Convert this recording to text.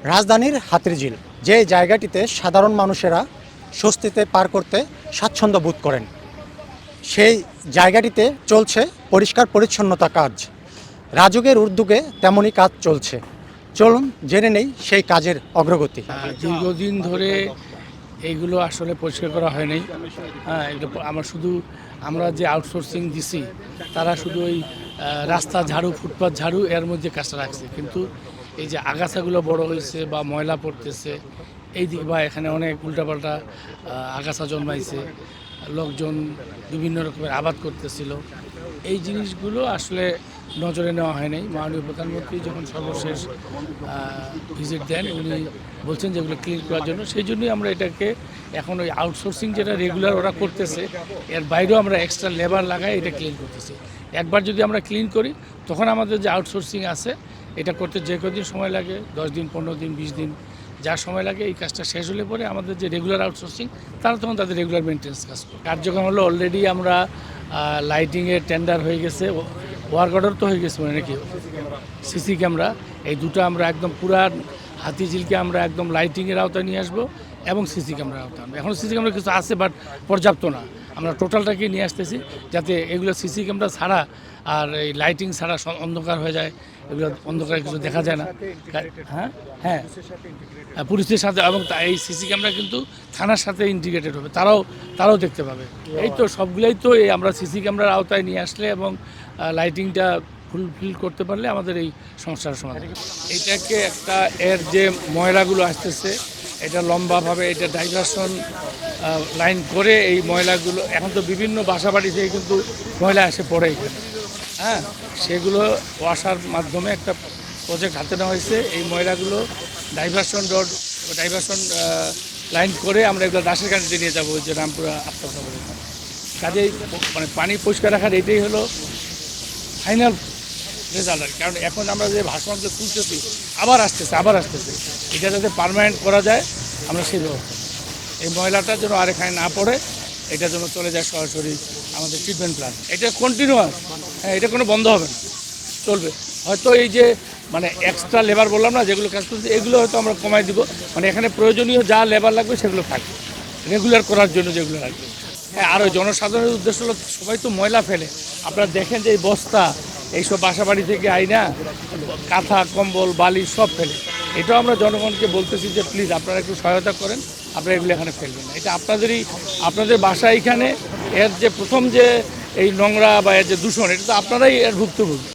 রাজধানীর হাতিরঝিল, যে জায়গাটিতে সাধারণ মানুষেরা স্বস্তিতে পার করতে স্বাচ্ছন্দ্য বোধ করেন, সেই জায়গাটিতে চলছে পরিষ্কার পরিচ্ছন্নতা কাজ। রাজুকের উদ্যোগে তেমনই কাজ চলছে। চলুন জেনে নেই সেই কাজের অগ্রগতি। দীর্ঘদিন ধরে এইগুলো আসলে পরিষ্কার করা হয় নাই। এগুলো আমরা যে আউটসোর্সিং দিছি তারা শুধু ওই রাস্তা ঝাড়ু, ফুটপাথ ঝাড়ু এর মধ্যে কাজটা রাখছে, কিন্তু এই যে আগাছাগুলো বড় হয়েছে বা ময়লা পড়তেছে এই দিক বা এখানে অনেক উল্টাপাল্টা আগাছা জন্মাইছে, লোকজন বিভিন্ন রকমের আবাদ করতেছিল, এই জিনিসগুলো আসলে নজরে নেওয়া হয় নাই। মাননীয় প্রধানমন্ত্রী যখন সর্বশেষ ভিজিট দেন উনি বলছেন যেগুলো ক্লিন করার জন্য, সেই জন্যই আমরা এটাকে এখন ওই আউটসোর্সিং যেটা রেগুলার ওরা করতেছে এর বাইরেও আমরা এক্সট্রা লেবার লাগাই এটা ক্লিন করতেছি। একবার যদি আমরা ক্লিন করি তখন আমাদের যে আউটসোর্সিং আছে এটা করতে যে কদিন সময় লাগে, 10 দিন, 15 দিন, 20 দিন যা সময় লাগে, এই কাজটা শেষ হলে পরে আমাদের যে রেগুলার আউটসোর্সিং তারা তখন তাদের রেগুলার মেনটেন্স কাজ করে। কার্যক্রম হলো অলরেডি আমরা লাইটিংয়ের টেন্ডার হয়ে গেছে, ওয়ার্ক অর্ডার তো হয়ে গেছে, মানে নাকি সিসি ক্যামেরা এই দুটো আমরা একদম পুরা হাতিঝিলকে আমরা একদম লাইটিংয়ের আওতায় নিয়ে আসবো এবং সিসি ক্যামেরার আওতায় আনবো। এখন সিসি ক্যামেরা কিছু আছে বাট পর্যাপ্ত না, আমরা টোটালটাকে নিয়ে আসতেছি যাতে এগুলো সিসি ক্যামেরা ছাড়া আর এই লাইটিং ছাড়া অন্ধকার হয়ে যায়, এগুলো অন্ধকারে কিছু দেখা যায় না। হ্যাঁ হ্যাঁ পুলিশের সাথে, এবং এই সিসি ক্যামেরা কিন্তু থানার সাথে ইন্টিগ্রেটেড হবে, তারাও দেখতে পাবে। এই তো সবগুলোই তো এই আমরা সিসি ক্যামেরার আওতায় নিয়ে আসলে এবং লাইটিংটা ফুলফিল করতে পারলে আমাদের এই সমস্যার সমাধান। এটাকে একটা এর যে ময়লাগুলো আসতেছে এটা লম্বাভাবে এটা ডাইভারশন লাইন করে এই ময়লাগুলো, এখন তো বিভিন্ন বাসা বাড়ি থেকে কিন্তু ময়লা এসে পড়ে এখানে, হ্যাঁ সেগুলো ওয়াশার মাধ্যমে একটা প্রজেক্ট হাতে নেওয়া হয়েছে। এই ময়লাগুলো ডাইভারশন লাইন করে আমরা এগুলো দাসের কাছে নিয়ে যাবো, যে রামপুরা আফতাবনগরে। কাজেই মানে পানি পরিষ্কার রাখার এটাই হলো ফাইনাল রেজাল্ট। কারণ এখন আমরা যে ভাসমানকে তুলতেছি আবার আসতেছে, এটা যাতে পার্মানেন্ট করা যায় আমরা সেই ব্যবস্থা, এই ময়লাটা যেন আর এখানে না পড়ে, এটা যেন চলে যায় সরাসরি আমাদের ট্রিটমেন্ট প্ল্যান্ট। এটা কন্টিনিউয়াস, হ্যাঁ এটা কোনো বন্ধ হবে না, চলবে। হয়তো এই যে মানে এক্সট্রা লেবার বললাম না যেগুলো কাজ করছে, এগুলো হয়তো আমরা কমাই দিব, মানে এখানে প্রয়োজনীয় যা লেবার লাগবে সেগুলো থাকবে রেগুলার করার জন্য যেগুলো লাগবে। হ্যাঁ, আর ওই জনসাধারণের উদ্দেশ্য হলো সবাই তো ময়লা ফেলে, আপনারা দেখেন যে এই বস্তা এইসব বাসা বাড়ি থেকে আইনা কাঁথা, কম্বল, বালি সব ফেলে। এটাও আমরা জনগণকে বলতেছি যে প্লিজ আপনারা একটু সহায়তা করেন, আপনারা এগুলো এখানে ফেলবেন না। এটা আপনাদের বাসা এখানে এর যে প্রথম যে এই নোংরা বা এর যে দূষণ, এটা তো আপনারাই এর ভুক্তভোগী।